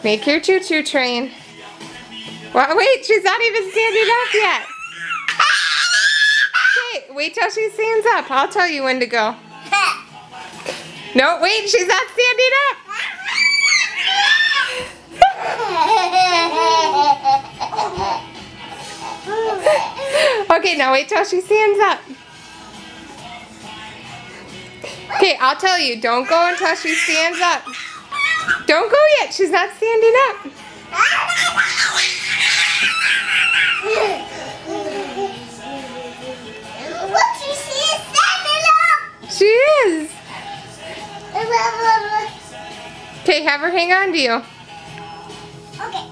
Make your choo-choo train. Well, wait, she's not even standing up yet. Okay, wait till she stands up. I'll tell you when to go. No, wait, she's not standing up. Okay, now wait till she stands up. Okay, I'll tell you, don't go until she stands up. Don't go yet, she's not standing up. Look, she is standing up. She is. Okay, have her hang on to you. Okay.